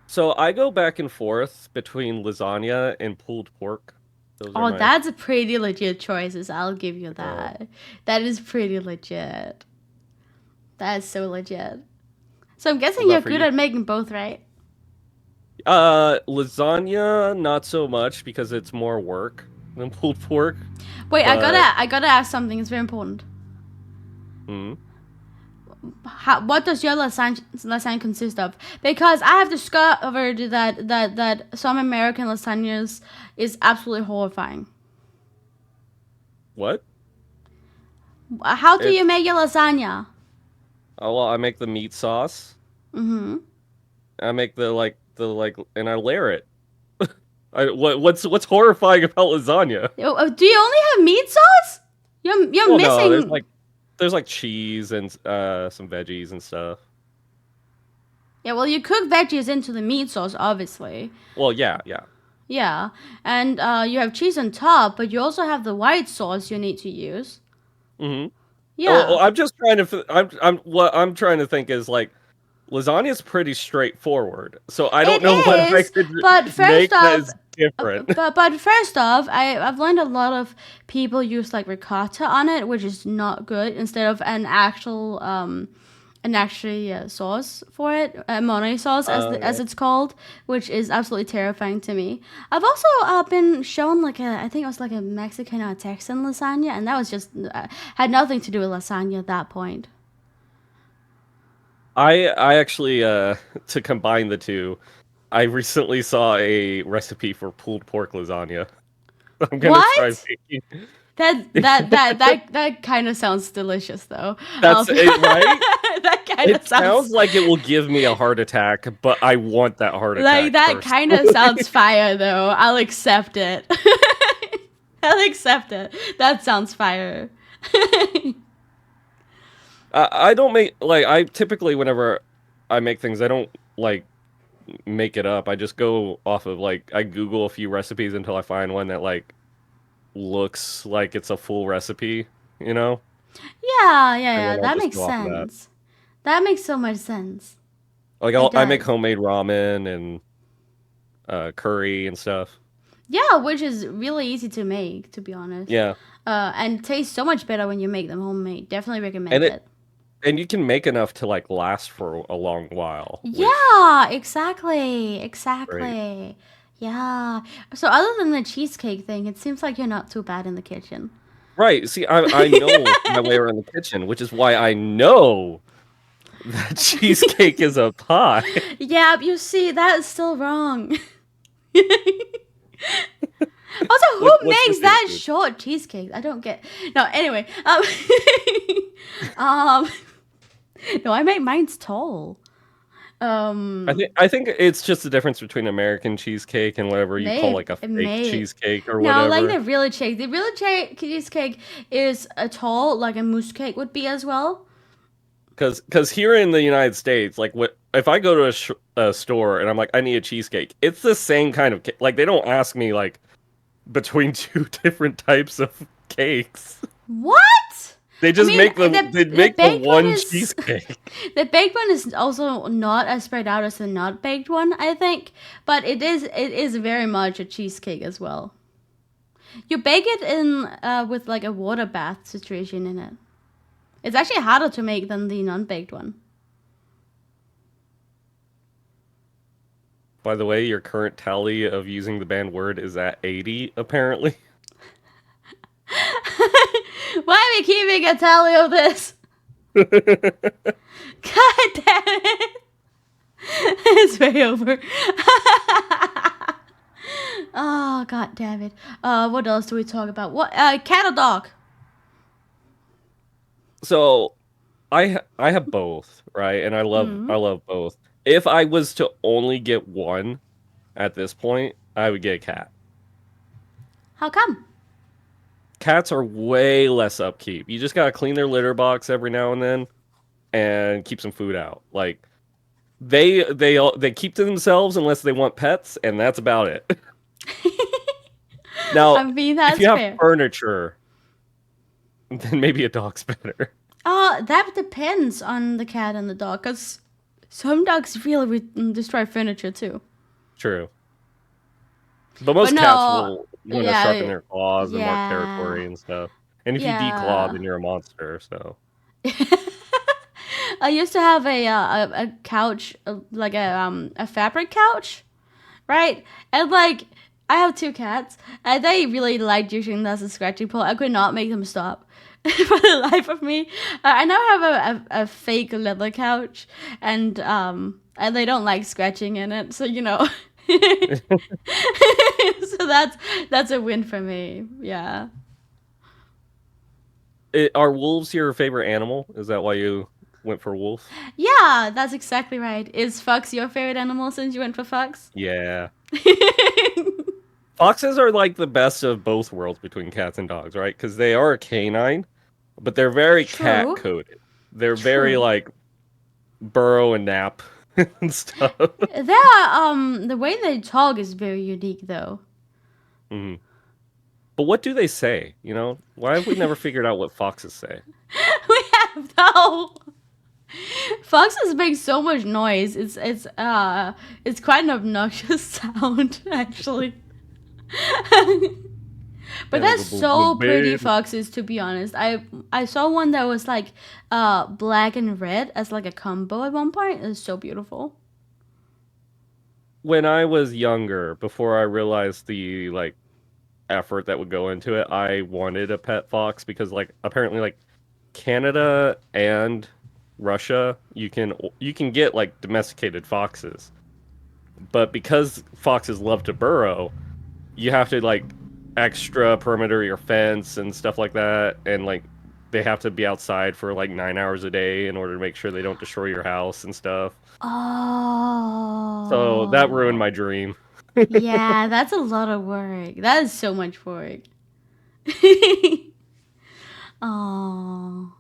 So I go back and forth between lasagna and pulled pork. That's a pretty legit choices. I'll give you that. That is pretty legit. That is so legit. So I'm guessing you're good at making both, right? Lasagna, not so much because it's more work than pulled pork. Wait, I gotta ask something. It's very important. What does your lasagna consist of? Because I have discovered that some American lasagnas is absolutely horrifying. What? How do you make your lasagna? Oh, well, I make the meat sauce. I make the and I layer it. What's horrifying about lasagna? Do you only have meat sauce? You're missing. No, there's like cheese and some veggies and stuff. Yeah, well, you cook veggies into the meat sauce, obviously. Well, yeah. Yeah, and you have cheese on top, but you also have the white sauce you need to use. Yeah. Oh, I'm just trying to. What I'm trying to think is like, lasagna is pretty straightforward, so I don't know what I could make that is different. But first off, I've learned a lot of people use like ricotta on it, which is not good, instead of an actual sauce for it, Monet sauce as it's called, which is absolutely terrifying to me. I've also been shown I think it was like a Mexican or Texan lasagna, and that was just had nothing to do with lasagna at that point. I actually to combine the two, I recently saw a recipe for pulled pork lasagna. I'm gonna try making. That kind of sounds delicious, though. That's it, right? That kind of sounds like it will give me a heart attack, but I want that heart attack. Like that kind of sounds fire, though. I'll accept it. I'll accept it. That sounds fire. I don't make I typically whenever I make things, I don't make it up. I just go off of I Google a few recipes until I find one that looks like it's a full recipe, you know? Yeah. That makes sense. That makes so much sense. I make homemade ramen and curry and stuff. Yeah, which is really easy to make, to be honest. Yeah. And tastes so much better when you make them homemade. Definitely recommend it. And you can make enough to like last for a long while, which Yeah, exactly. great. Exactly. Yeah. So other than the cheesecake thing, it seems like you're not too bad in the kitchen. Right. See, I know my way around the kitchen, which is why I know that cheesecake is a pie. Yeah, you see, that is still wrong. Also, who What's your makes favorite that food? short cheesecake? I don't get. No, anyway. Um, no, I make mine's tall. I think it's just the difference between American cheesecake and whatever you call like a fake May. cheesecake or No, like whatever. the real cheesecake. The real cheesecake is a tall, like a mousse cake would be as well. Because here in the United States, like what if I go to a store and I'm like I need a cheesecake, it's the same kind of cake. Like they don't ask me like between two different types of cakes. What? They I just mean, make them. They the make the baked one one is cheesecake. the baked one is also not as spread out as the not baked one, I think, but it is very much a cheesecake as well. You bake it in with like a water bath situation in it. It's actually harder to make than the non-baked one. By the way, your current tally of using the banned word is at 80, apparently. Why are we keeping a tally of this? God damn it! It's way over. Oh, god damn it. What else do we talk about? What cat or dog? So I have both, right? And I Mm. love both. If I was to only get one at this point, I would get a cat. How come? Cats are way less upkeep. You just gotta clean their litter box every now and then and keep some food out. Like they keep to themselves unless they want pets, and that's about it. Now, I mean, if that's you have fair. furniture, then maybe a dog's better. That depends on the cat and the dog, because some dogs really destroy furniture too. True. But But most cats no, will want to sharpen yeah, their claws and mark yeah, territory and stuff. And if you declaw, yeah. then you're a monster. So I used to have a couch, like a fabric couch, right? And like I have two cats, and they really liked using that as a scratching post. I could not make them stop for the life of me. I now have a fake leather couch, and they don't like scratching in it, so you know. So that's a win for me. Yeah. Are wolves your favorite animal? Is that why you went for wolf? Yeah, that's exactly right. Is fox your favorite animal since you went for fox? Yeah. Foxes are like the best of both worlds between cats and dogs, right? Because they are a canine, but they're very cat True. coded. They're very True. like burrow and nap and stuff. The way they talk is very unique though. Mhm. But what do they say? You know, why have we never figured out what foxes say? We have no. Foxes make so much noise. It's quite an obnoxious sound actually. But Yeah, like that's a so pretty babe. foxes, to be honest. I saw one that was like black and red as like a combo at one point. It was so beautiful. When I was younger, before I realized the like effort that would go into it, I wanted a pet fox because like apparently like Canada and Russia, you can get like domesticated foxes. But because foxes love to burrow, you have to like extra perimeter your fence and stuff like that, and like they have to be outside for like 9 hours a day in order to make sure they don't destroy your house and stuff. So that ruined Oh. my dream. Yeah, that's a lot of work. That is so much work. Oh.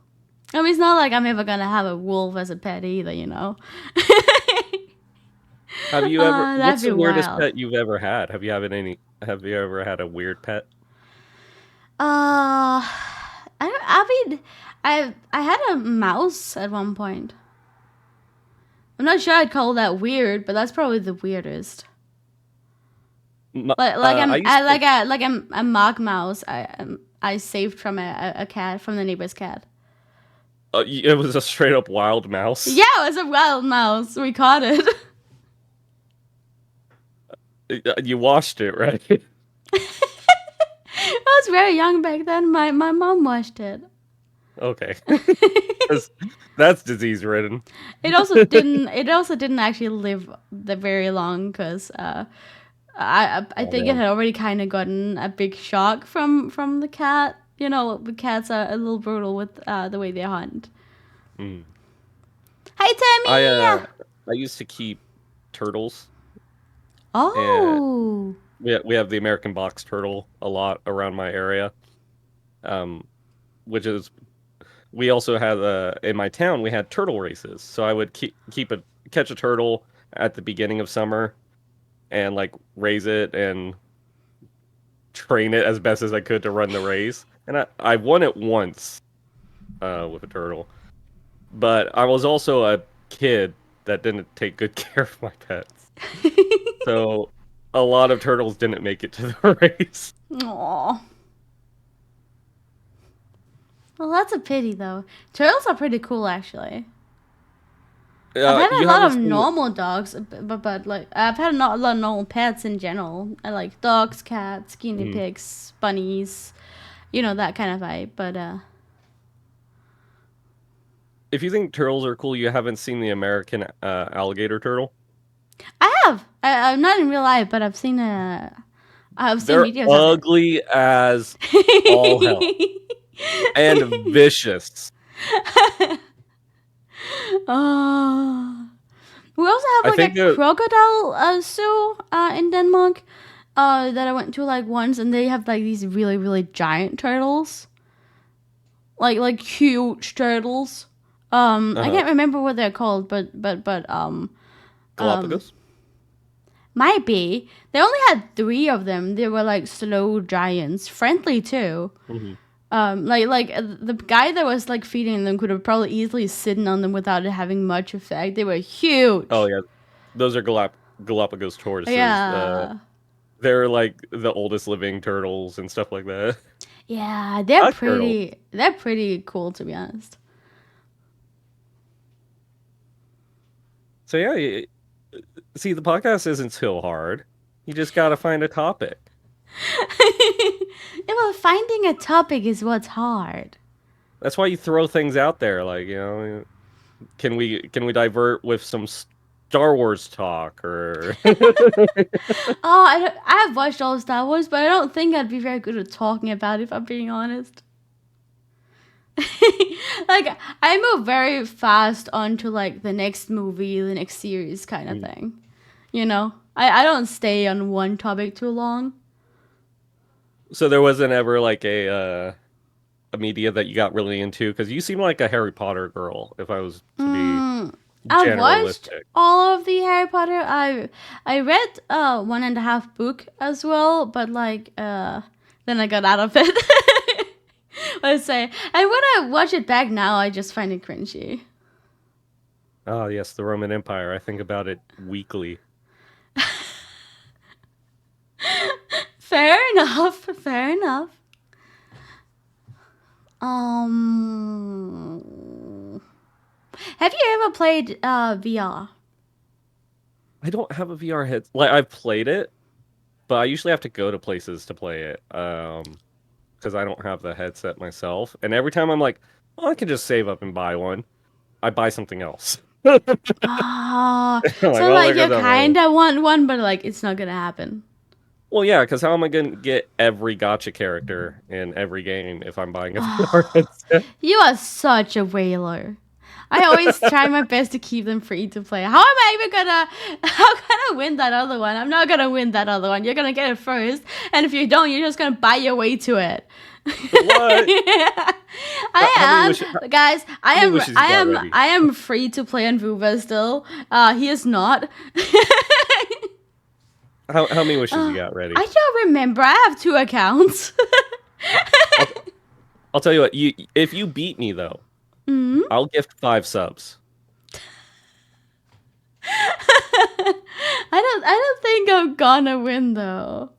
I mean, it's not like I'm ever gonna have a wolf as a pet either, you know? Have you ever? That'd What's be the weirdest wild. pet you've ever had? Have you have any? Have you ever had a weird pet? I mean, I had a mouse at one point. I'm not sure I'd call that weird, but that's probably the weirdest. Like I I'm used I, to. like I'm a mock mouse. I saved from a cat from the neighbor's cat. It was a straight up wild mouse. Yeah, it was a wild mouse. We caught it. You watched it, right? I was very young back then. My mom watched it. Okay. That's disease ridden. It also didn't actually live the very long because I think it had already kind of gotten a big shock from the cat. You know, the cats are a little brutal with the way they hunt. Mm. Hi, Tammy. I used to keep turtles. Oh. We have the American box turtle a lot around my area. Which is, we also had in my town we had turtle races. So I would catch a turtle at the beginning of summer, and like raise it and train it as best as I could to run the race. And I won it once with a turtle, but I was also a kid that didn't take good care of my pets. So a lot of turtles didn't make it to the race. Aww. Well, that's a pity, though. Turtles are pretty cool, actually. I've had a lot of normal dogs, but like I've had a lot of normal pets in general. I like dogs, cats, guinea pigs, bunnies, you know, that kind of vibe. But if you think turtles are cool, you haven't seen the American alligator turtle? I have. I'm not in real life, but I've seen I've seen They're videos ugly as all hell and vicious. Oh. We also have like a crocodile zoo in Denmark that I went to like once, and they have like these really, really giant turtles, like huge turtles. I can't remember what they're called, but Galapagos? Might be. They only had 3 of them. They were like slow giants, friendly too. Mm-hmm. Like the guy that was like feeding them could have probably easily sitting on them without it having much effect. They were huge. Oh yeah, those are Galapagos tortoises. Yeah. They're like the oldest living turtles and stuff like that. Yeah, they're pretty. Turtles. They're pretty cool, to be honest. So yeah, see, the podcast isn't so hard. You just gotta find a topic. Yeah, well, finding a topic is what's hard. That's why you throw things out there, like, you know, can we divert with some Star Wars talk or? Oh, I've watched all of Star Wars, but I don't think I'd be very good at talking about it, if I'm being honest. Like, I move very fast onto like the next movie, the next series kind of thing. You know, I don't stay on one topic too long. So there wasn't ever like a media that you got really into, because you seem like a Harry Potter girl. If I was to be I watched all of the Harry Potter. I read 1.5 book as well, but like then I got out of it. Let's say, and when I watch it back now, I just find it cringy. Oh yes, the Roman Empire. I think about it weekly. Fair enough. Fair enough. Have you ever played VR? I don't have a VR headset. Like, I've played it, but I usually have to go to places to play it. Because I don't have the headset myself. And every time I'm like, oh, I can just save up and buy one, I buy something else. So like you kind of want one, but like it's not gonna happen. Well, yeah, because how am I going to get every gacha character in every game if I'm buying a VR headset? You are such a whaler. I always try my best to keep them free to play. How can I win that other one? I'm not gonna win that other one. You're gonna get it first, and if you don't, you're just gonna buy your way to it. What? Yeah. I am free to play on Vtuber still. He is not. How many wishes you got ready? I don't remember. I have 2 accounts. I'll tell you what. If you beat me though, I'll gift 5 subs. I don't think I'm gonna win though.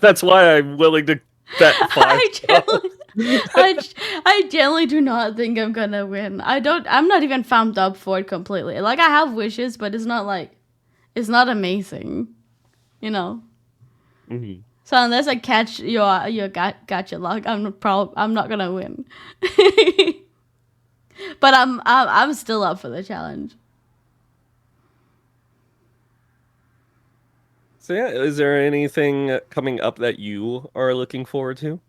That's why I'm willing to bet 5 subs. I generally do not think I'm gonna win. I'm not even farmed up for it completely. Like, I have wishes, but it's not like, it's not amazing, you know. Mm-hmm. So unless I catch your gacha luck, I'm not gonna win. But I'm still up for the challenge. So yeah, is there anything coming up that you are looking forward to?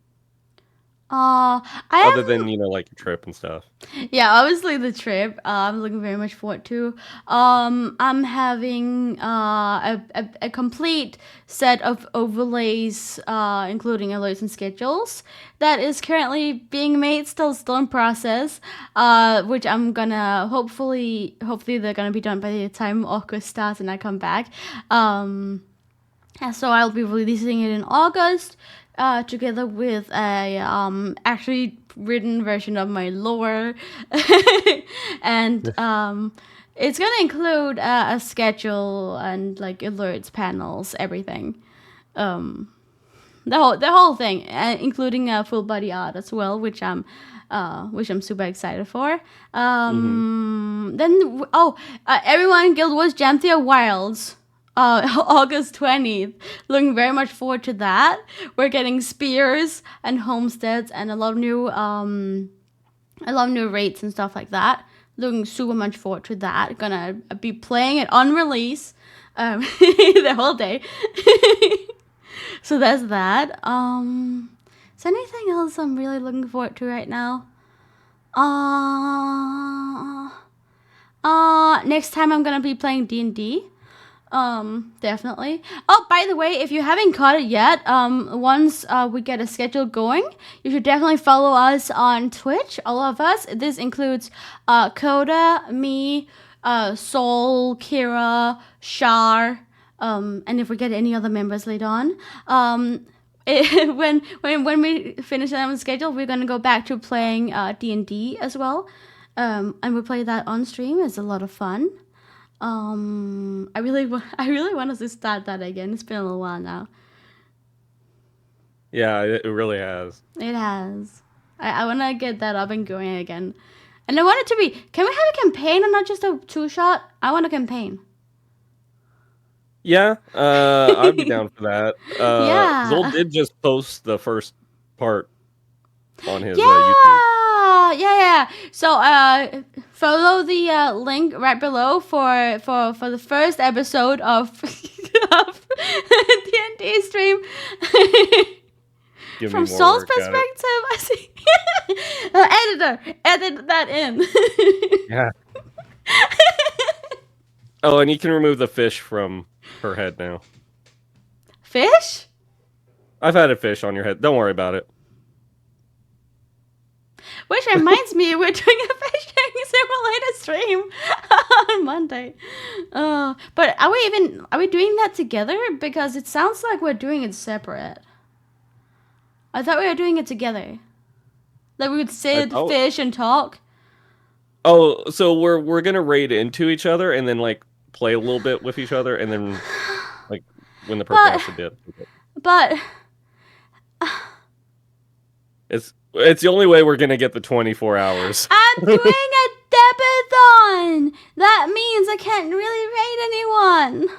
I Other am. than, like your trip and stuff. Yeah, obviously the trip. I'm looking very much forward to. I'm having a complete set of overlays, including alerts and schedules, that is currently being made, still in process. Which I'm gonna hopefully they're gonna be done by the time August starts and I come back. So I'll be releasing it in August, together with a actually written version of my lore, and it's gonna include a schedule and like alerts, panels, everything. The whole thing, including full body art as well, which I'm super excited for. Then everyone in Guild Wars Janthia Wilds. August 20th. Looking very much forward to that. We're getting spears and homesteads and a lot of new rates and stuff like that. Looking super much forward to that. Gonna be playing it on release the whole day. So that's that. Is there anything else I'm really looking forward to right now? Next time I'm gonna be playing D&D. Definitely. Oh, by the way, if you haven't caught it yet, once we get a schedule going, you should definitely follow us on Twitch, all of us. This includes Kota, me, Sol, Kira, Shar, and if we get any other members later on. When we finish the schedule, we're gonna go back to playing D&D as well. And we play that on stream. It's a lot of fun. I really want us to start that again. It's been a little while now. Yeah, it really has. It has. I want to get that up and going again. And I want it to be, can we have a campaign and not just a two-shot? I want a campaign. Yeah, I'd be down for that. Yeah. Zol did just post the first part on his Yeah. YouTube. Yeah. So follow the link right below for the first episode of of D&D stream. Give From me more Sol's work at it. perspective, I see. Editor, edit that in. Yeah. Oh, and you can remove the fish from her head now. Fish? I've had a fish on your head. Don't worry about it. Which reminds me, we're doing a fishing simulator stream on Monday. But are we doing that together? Because it sounds like we're doing it separate. I thought we were doing it together. Like we would sit, fish, and talk. Oh, so we're gonna raid into each other and then like play a little bit with each other and then like when the person has to dip. But it's the only way we're gonna get the 24 hours. I'm doing a debathon. That means I can't really raid anyone.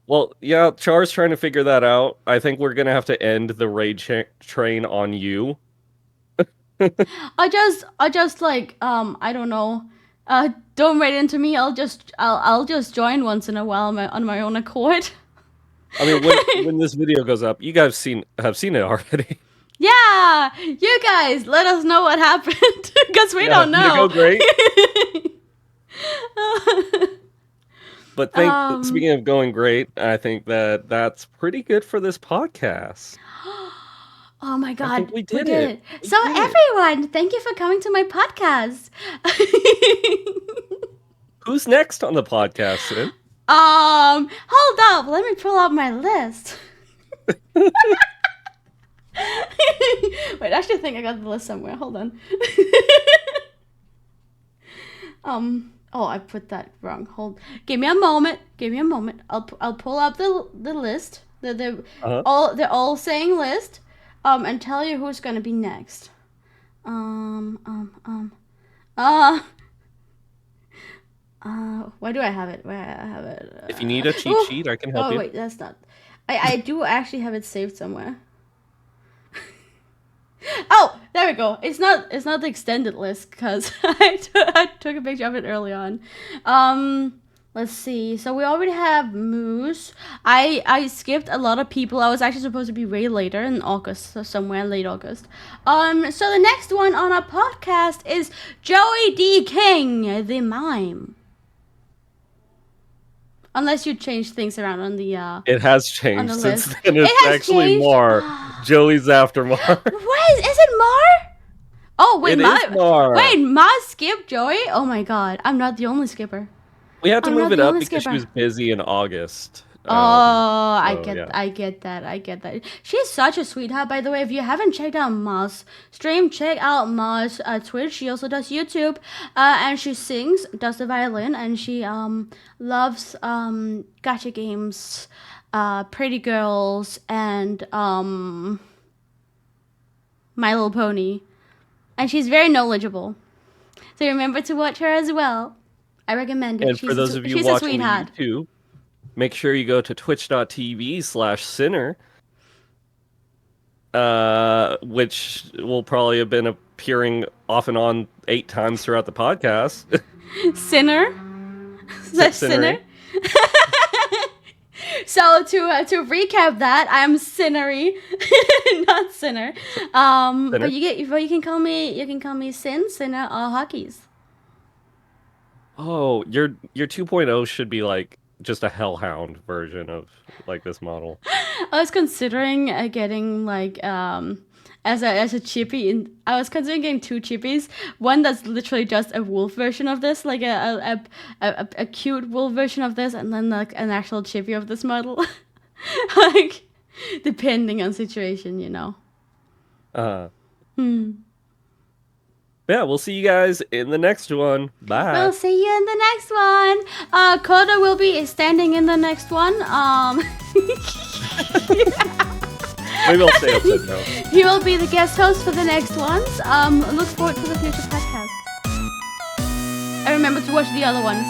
Well, yeah, Char's trying to figure that out. I think we're gonna have to end the raid train on you. I just like I don't know. Don't raid into me. I'll just join once in a while on my own accord. I mean, when this video goes up, you guys have seen it already. Yeah, you guys, let us know what happened because we don't know. Did it go great? But speaking of going great, I think that's pretty good for this podcast. Oh my god, I think we did it. So everyone, thank you for coming to my podcast. Who's next on the podcast, Sin? Hold up, let me pull out my list. Wait, I actually think I got the list somewhere. Hold on. Oh, I put that wrong. Give me a moment. I'll pull up the list. They're all saying list. And tell you who's gonna be next. Uh, why do I have it? Where I have it? If you need a cheat sheet, I can help you. Oh wait, that's not. I do actually have it saved somewhere. Oh, there we go. It's not the extended list because I took a picture of it early on. Let's see. So we already have Moose. I skipped a lot of people. I was actually supposed to be way later in August, so somewhere in late August. So the next one on our podcast is Joey D. King, the mime. Unless you change things around on the It has changed the since list. then. It's It has actually changed. Mar. Joey's after Mar. What is it, Mar? Oh wait, It is Mar. Wait, Mar skipped Joey? Oh my god, I'm not the only skipper. We had to I'm move not it the up only because she skipper. was busy in August. I yeah. get that. She's such a sweetheart, by the way. If you haven't checked out Ma's stream, check out Ma's Twitch. She also does YouTube, and she sings, does the violin, and she loves gacha games, pretty girls, and My Little Pony, and she's very knowledgeable. So remember to watch her as well. I recommend it. And for those of you watching YouTube, make sure you go to twitch.tv/Sineryh, which will probably have been appearing off and on 8 times throughout the podcast. Sinner? Is that Sinner? So to recap that, I'm Sineryh, not Sinner. Sinner. But you can call me Sinner, or Hockeys. Oh, your 2.0 should be like just a hellhound version of like this model. I was considering getting like as a chippy. I was considering getting 2 chippies. One that's literally just a wolf version of this, like a cute wolf version of this, and then like an actual chippy of this model. Like depending on situation, you know. Yeah, we'll see you guys in the next one. Bye. We'll see you in the next one. Kota will be standing in the next one. Maybe I'll stay upside down. He will be the guest host for the next ones. Look forward to the future podcast. And remember to watch the other ones.